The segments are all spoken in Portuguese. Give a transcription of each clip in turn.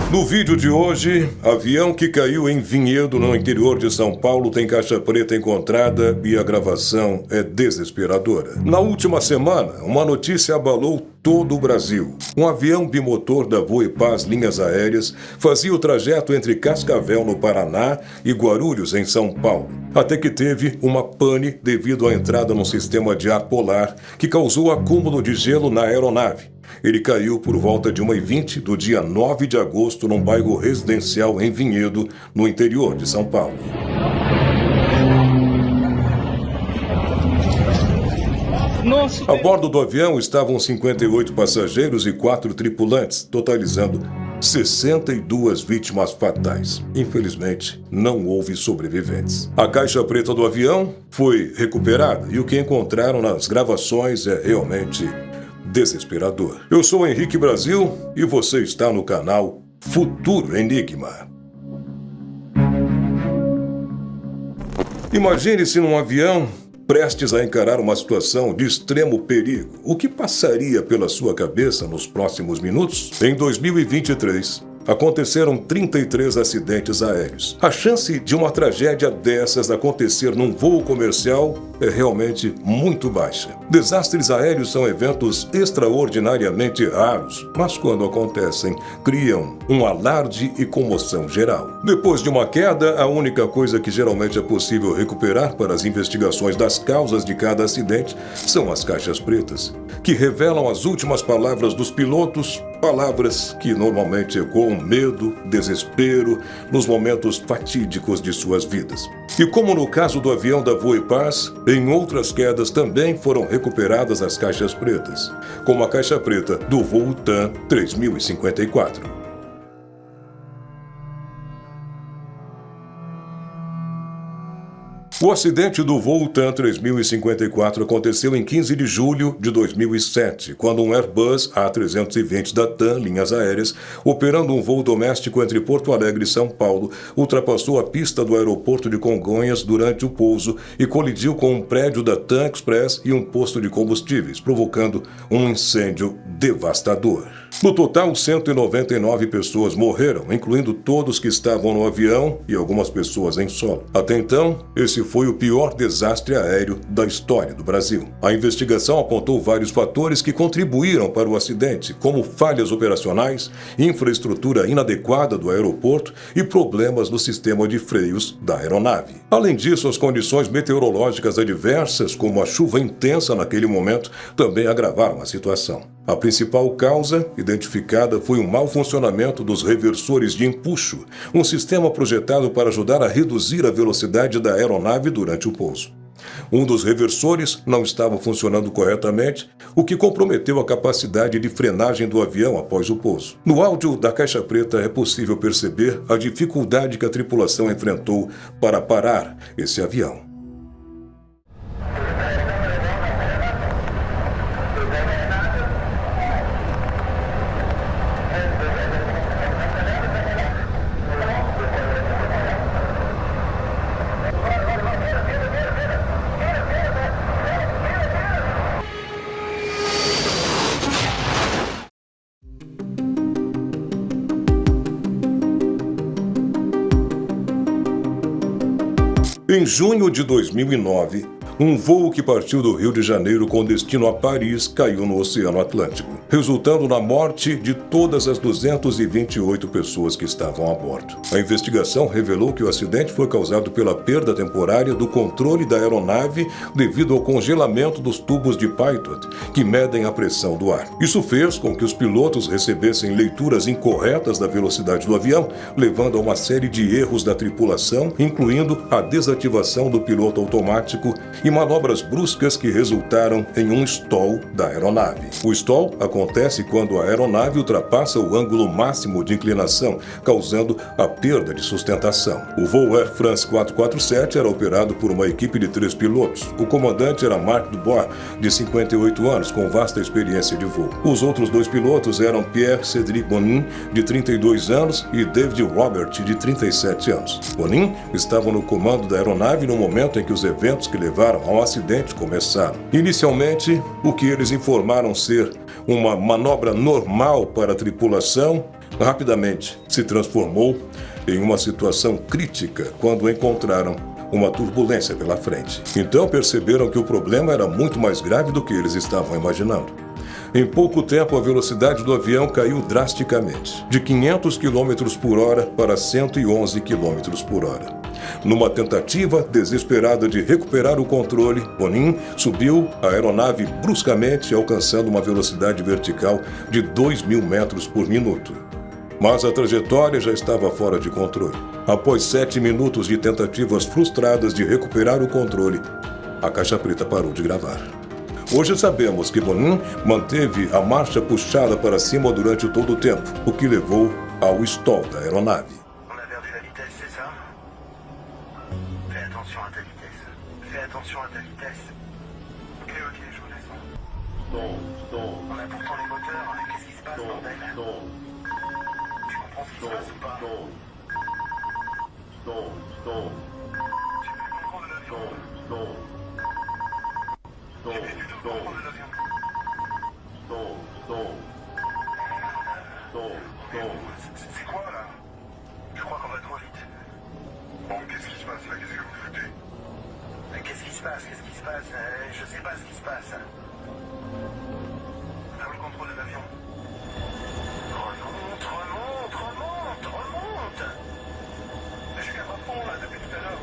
No vídeo de hoje, avião que caiu em Vinhedo, no interior de São Paulo, tem caixa preta encontrada e a gravação é desesperadora. Na última semana, uma notícia abalou todo o Brasil. Um avião bimotor da Voipaz Linhas Aéreas fazia o trajeto entre Cascavel, no Paraná, e Guarulhos, em São Paulo. Até que teve uma pane devido à entrada num sistema de ar polar que causou acúmulo de gelo na aeronave. Ele caiu por volta de 1h20 do dia 9 de agosto num bairro residencial em Vinhedo, no interior de São Paulo. A bordo do avião estavam 58 passageiros e 4 tripulantes, totalizando 62 vítimas fatais. Infelizmente, não houve sobreviventes. A caixa preta do avião foi recuperada e o que encontraram nas gravações é realmente desesperador. Eu sou Henrique Brasil e você está no canal Futuro Enigma. Imagine-se num avião prestes a encarar uma situação de extremo perigo. O que passaria pela sua cabeça nos próximos minutos? Em 2023, aconteceram 33 acidentes aéreos. A chance de uma tragédia dessas acontecer num voo comercial é realmente muito baixa. Desastres aéreos são eventos extraordinariamente raros, mas quando acontecem, criam um alarde e comoção geral. Depois de uma queda, a única coisa que geralmente é possível recuperar para as investigações das causas de cada acidente são as caixas pretas, que revelam as últimas palavras dos pilotos, palavras que normalmente ecoam medo, desespero, nos momentos fatídicos de suas vidas. E como no caso do avião da Voipaz, em outras quedas também foram recuperadas as caixas pretas, como a caixa preta do voo TAM 3054. O acidente do voo TAM 3054 aconteceu em 15 de julho de 2007, quando um Airbus A320 da TAM Linhas Aéreas, operando um voo doméstico entre Porto Alegre e São Paulo, ultrapassou a pista do aeroporto de Congonhas durante o pouso e colidiu com um prédio da TAM Express e um posto de combustíveis, provocando um incêndio devastador. No total, 199 pessoas morreram, incluindo todos que estavam no avião e algumas pessoas em solo. Até então, esse foi o pior desastre aéreo da história do Brasil. A investigação apontou vários fatores que contribuíram para o acidente, como falhas operacionais, infraestrutura inadequada do aeroporto e problemas no sistema de freios da aeronave. Além disso, as condições meteorológicas adversas, como a chuva intensa naquele momento, também agravaram a situação. A principal causa identificada foi o mau funcionamento dos reversores de empuxo, um sistema projetado para ajudar a reduzir a velocidade da aeronave durante o pouso. Um dos reversores não estava funcionando corretamente, o que comprometeu a capacidade de frenagem do avião após o pouso. No áudio da caixa preta é possível perceber a dificuldade que a tripulação enfrentou para parar esse avião. Em junho de 2009, um voo que partiu do Rio de Janeiro com destino a Paris caiu no Oceano Atlântico, resultando na morte de todas as 228 pessoas que estavam a bordo. A investigação revelou que o acidente foi causado pela perda temporária do controle da aeronave devido ao congelamento dos tubos de Pitot, que medem a pressão do ar. Isso fez com que os pilotos recebessem leituras incorretas da velocidade do avião, levando a uma série de erros da tripulação, incluindo a desativação do piloto automático e manobras bruscas que resultaram em um stall da aeronave. O stall acontece quando a aeronave ultrapassa o ângulo máximo de inclinação, causando a perda de sustentação. O voo Air France 447 era operado por uma equipe de 3 pilotos. O comandante era Marc Dubois, de 58 anos, com vasta experiência de voo. Os outros 2 pilotos eram Pierre-Cédric Bonin, de 32 anos, e David Robert, de 37 anos. Bonin estava no comando da aeronave no momento em que os eventos que levaram ao acidente começaram. Inicialmente, o que eles informaram ser uma manobra normal para a tripulação rapidamente se transformou em uma situação crítica quando encontraram uma turbulência pela frente. Então perceberam que o problema era muito mais grave do que eles estavam imaginando. Em pouco tempo, a velocidade do avião caiu drasticamente, de 500 km por hora para 111 km por hora. Numa tentativa desesperada de recuperar o controle, Bonin subiu a aeronave bruscamente, alcançando uma velocidade vertical de 2.000 metros por minuto. Mas a trajetória já estava fora de controle. Após 7 minutos de tentativas frustradas de recuperar o controle, a caixa preta parou de gravar. Hoje sabemos que Bonin manteve a marcha puxada para cima durante todo o tempo, o que levou ao stall da aeronave. C'est quoi là? Je crois qu'on va trop vite. Bon, qu'est-ce qui se passe là? Qu'est-ce que vous foutez? Qu'est-ce qui se passe? Qu'est-ce qui se passe? Je sais pas ce qui se passe. Ah oui, le contrôle de l'avion. Remonte! Je suis à fond là depuis tout à l'heure.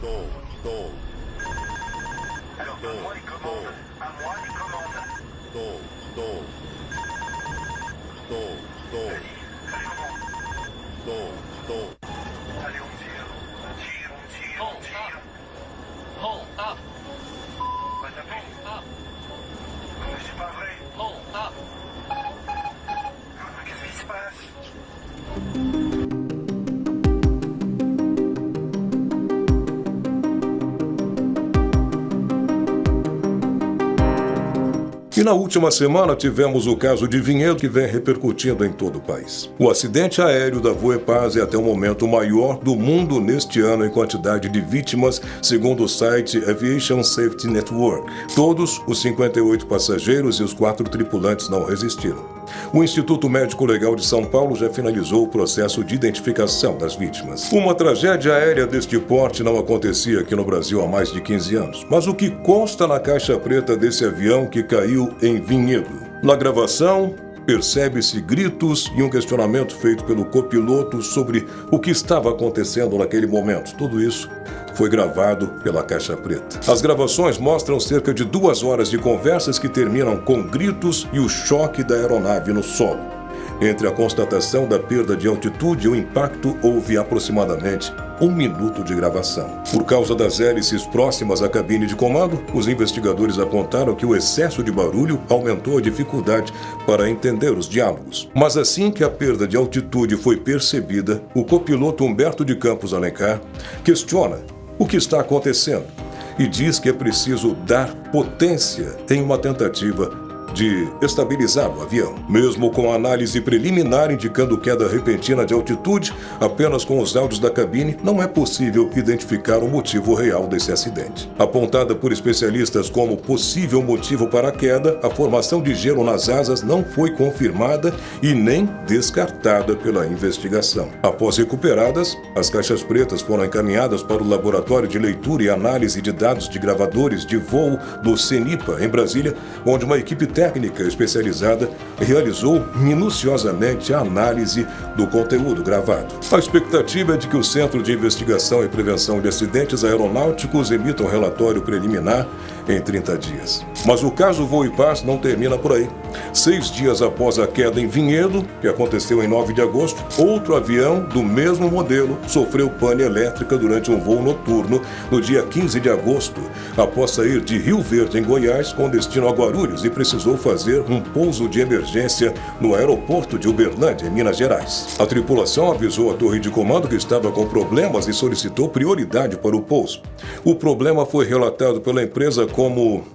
Non, descends. Alors, donne-moi les commandes. À moi les commandes. Allez, on tire. Hold up. Pas taper. Mais c'est pas vrai. Hold up. Qu'est-ce qui se passe? E na última semana tivemos o caso de Vinhedo, que vem repercutindo em todo o país. O acidente aéreo da Voepaz é até o momento o maior do mundo neste ano em quantidade de vítimas, segundo o site Aviation Safety Network. Todos os 58 passageiros e os 4 tripulantes não resistiram. O Instituto Médico Legal de São Paulo já finalizou o processo de identificação das vítimas. Uma tragédia aérea deste porte não acontecia aqui no Brasil há mais de 15 anos. Mas o que consta na caixa preta desse avião que caiu em Vinhedo? Na gravação, percebe-se gritos e um questionamento feito pelo copiloto sobre o que estava acontecendo naquele momento. Tudo isso foi gravado pela caixa preta. As gravações mostram cerca de 2 horas de conversas que terminam com gritos e o choque da aeronave no solo. Entre a constatação da perda de altitude e o impacto, houve aproximadamente 1 minuto de gravação. Por causa das hélices próximas à cabine de comando, os investigadores apontaram que o excesso de barulho aumentou a dificuldade para entender os diálogos. Mas assim que a perda de altitude foi percebida, o copiloto Humberto de Campos Alencar questiona o que está acontecendo e diz que é preciso dar potência em uma tentativa de estabilizar o avião. Mesmo com a análise preliminar indicando queda repentina de altitude, apenas com os áudios da cabine não é possível identificar o motivo real desse acidente. Apontada por especialistas como possível motivo para a queda, a formação de gelo nas asas não foi confirmada e nem descartada pela investigação. Após recuperadas, as caixas pretas foram encaminhadas para o Laboratório de Leitura e Análise de Dados de Gravadores de Voo do CENIPA, em Brasília, onde uma equipe técnica especializada realizou minuciosamente a análise do conteúdo gravado. A expectativa é de que o Centro de Investigação e Prevenção de Acidentes Aeronáuticos emita um relatório preliminar em 30 dias. Mas o caso Voepaz não termina por aí. 6 dias após a queda em Vinhedo, que aconteceu em 9 de agosto, outro avião do mesmo modelo sofreu pane elétrica durante um voo noturno no dia 15 de agosto, após sair de Rio Verde, em Goiás, com destino a Guarulhos, e precisou fazer um pouso de emergência no aeroporto de Uberlândia, em Minas Gerais. A tripulação avisou a torre de comando que estava com problemas e solicitou prioridade para o pouso. O problema foi relatado pela empresa como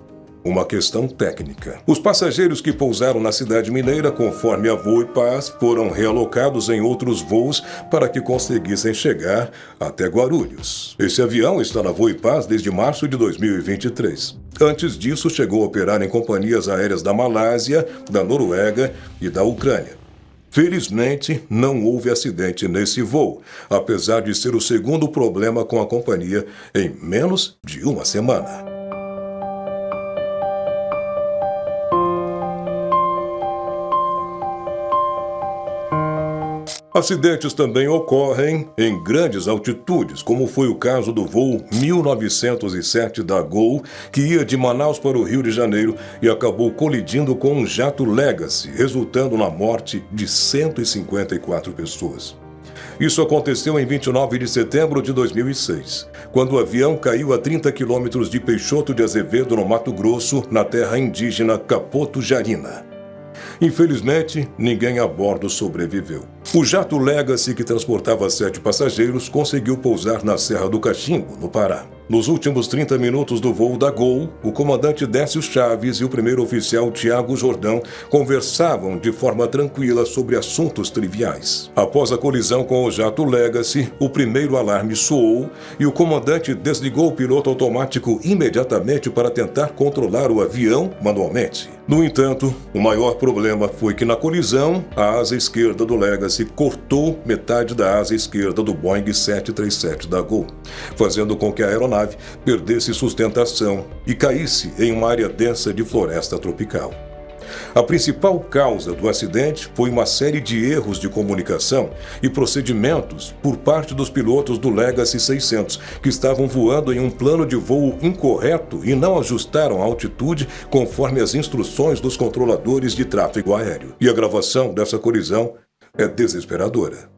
uma questão técnica. Os passageiros que pousaram na cidade mineira, conforme a Voo e Paz, foram realocados em outros voos para que conseguissem chegar até Guarulhos. Esse avião está na Voo e Paz desde março de 2023. Antes disso, chegou a operar em companhias aéreas da Malásia, da Noruega e da Ucrânia. Felizmente, não houve acidente nesse voo, apesar de ser o segundo problema com a companhia em menos de uma semana. Acidentes também ocorrem em grandes altitudes, como foi o caso do voo 1907 da Gol, que ia de Manaus para o Rio de Janeiro e acabou colidindo com um jato Legacy, resultando na morte de 154 pessoas. Isso aconteceu em 29 de setembro de 2006, quando o avião caiu a 30 quilômetros de Peixoto de Azevedo, no Mato Grosso, na terra indígena Capoto Jarina. Infelizmente, ninguém a bordo sobreviveu. O jato Legacy, que transportava 7 passageiros, conseguiu pousar na Serra do Cachimbo, no Pará. Nos últimos 30 minutos do voo da Gol, o comandante Décio Chaves e o primeiro oficial Tiago Jordão conversavam de forma tranquila sobre assuntos triviais. Após a colisão com o jato Legacy, o primeiro alarme soou e o comandante desligou o piloto automático imediatamente para tentar controlar o avião manualmente. No entanto, o maior problema foi que na colisão, a asa esquerda do Legacy cortou metade da asa esquerda do Boeing 737 da Gol, fazendo com que a aeronave perdesse sustentação e caísse em uma área densa de floresta tropical. A principal causa do acidente foi uma série de erros de comunicação e procedimentos por parte dos pilotos do Legacy 600, que estavam voando em um plano de voo incorreto e não ajustaram a altitude conforme as instruções dos controladores de tráfego aéreo. E a gravação dessa colisão é desesperadora.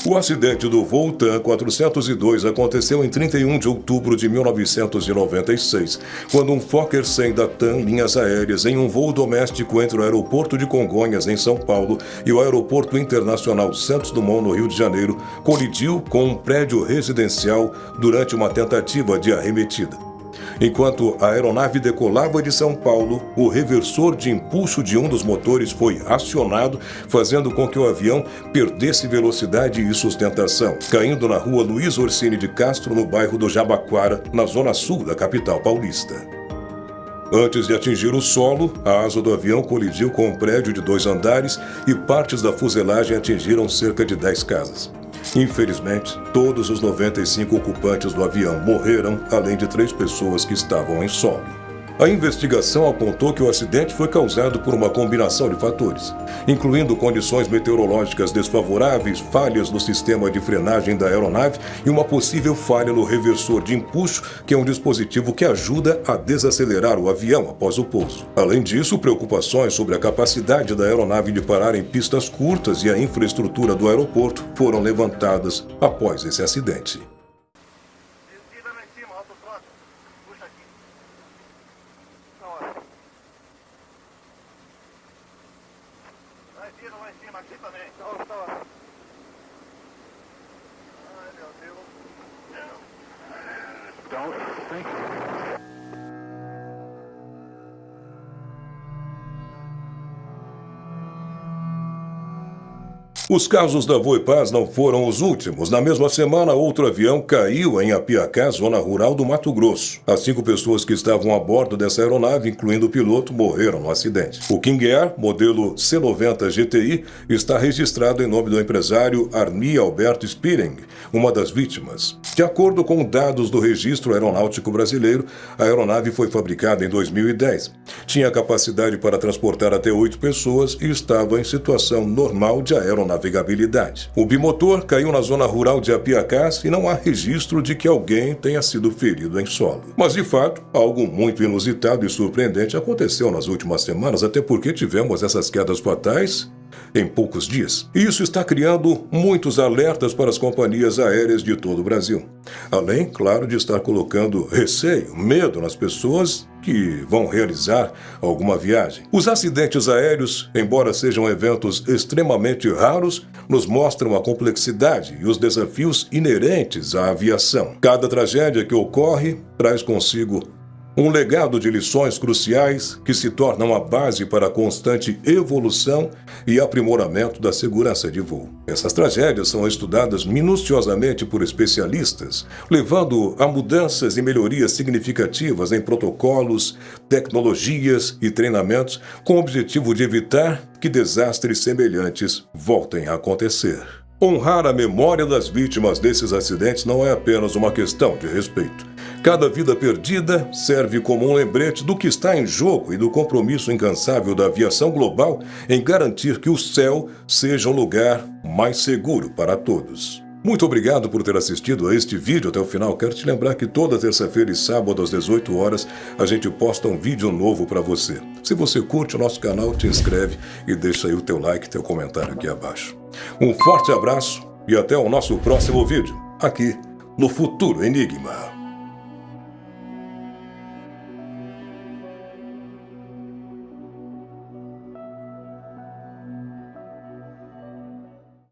O acidente do voo TAM 402 aconteceu em 31 de outubro de 1996, quando um Fokker 100 da TAM Linhas Aéreas, em um voo doméstico entre o aeroporto de Congonhas, em São Paulo, e o aeroporto internacional Santos Dumont, no Rio de Janeiro, colidiu com um prédio residencial durante uma tentativa de arremetida. Enquanto a aeronave decolava de São Paulo, o reversor de impulso de um dos motores foi acionado, fazendo com que o avião perdesse velocidade e sustentação, caindo na rua Luiz Orsini de Castro, no bairro do Jabaquara, na zona sul da capital paulista. Antes de atingir o solo, a asa do avião colidiu com um prédio de 2 andares e partes da fuselagem atingiram cerca de 10 casas. Infelizmente, todos os 95 ocupantes do avião morreram, além de 3 pessoas que estavam em solo. A investigação apontou que o acidente foi causado por uma combinação de fatores, incluindo condições meteorológicas desfavoráveis, falhas no sistema de frenagem da aeronave e uma possível falha no reversor de impulso, que é um dispositivo que ajuda a desacelerar o avião após o pouso. Além disso, preocupações sobre a capacidade da aeronave de parar em pistas curtas e a infraestrutura do aeroporto foram levantadas após esse acidente. Descida lá em cima, autofrota. Puxa aqui. Lá em cima, aqui também. Ai, meu Deus. Don't think. Os casos da Voipaz não foram os últimos. Na mesma semana, outro avião caiu em Apiacá, zona rural do Mato Grosso. As 5 pessoas que estavam a bordo dessa aeronave, incluindo o piloto, morreram no acidente. O King Air, modelo C-90 GTI, está registrado em nome do empresário Arni Alberto Spiring, uma das vítimas. De acordo com dados do Registro Aeronáutico Brasileiro, a aeronave foi fabricada em 2010. Tinha capacidade para transportar até 8 pessoas e estava em situação normal de aeronavegabilidade. O bimotor caiu na zona rural de Apiacás e não há registro de que alguém tenha sido ferido em solo. Mas, de fato, algo muito inusitado e surpreendente aconteceu nas últimas semanas, até porque tivemos essas quedas fatais em poucos dias. E isso está criando muitos alertas para as companhias aéreas de todo o Brasil. Além, claro, de estar colocando receio, medo nas pessoas que vão realizar alguma viagem. Os acidentes aéreos, embora sejam eventos extremamente raros, nos mostram a complexidade e os desafios inerentes à aviação. Cada tragédia que ocorre traz consigo um legado de lições cruciais que se tornam a base para a constante evolução e aprimoramento da segurança de voo. Essas tragédias são estudadas minuciosamente por especialistas, levando a mudanças e melhorias significativas em protocolos, tecnologias e treinamentos, com o objetivo de evitar que desastres semelhantes voltem a acontecer. Honrar a memória das vítimas desses acidentes não é apenas uma questão de respeito. Cada vida perdida serve como um lembrete do que está em jogo e do compromisso incansável da aviação global em garantir que o céu seja um lugar mais seguro para todos. Muito obrigado por ter assistido a este vídeo até o final. Quero te lembrar que toda terça-feira e sábado às 18 horas a gente posta um vídeo novo para você. Se você curte o nosso canal, te inscreve e deixa aí o teu like e teu comentário aqui abaixo. Um forte abraço e até o nosso próximo vídeo, aqui no Futuro Enigma.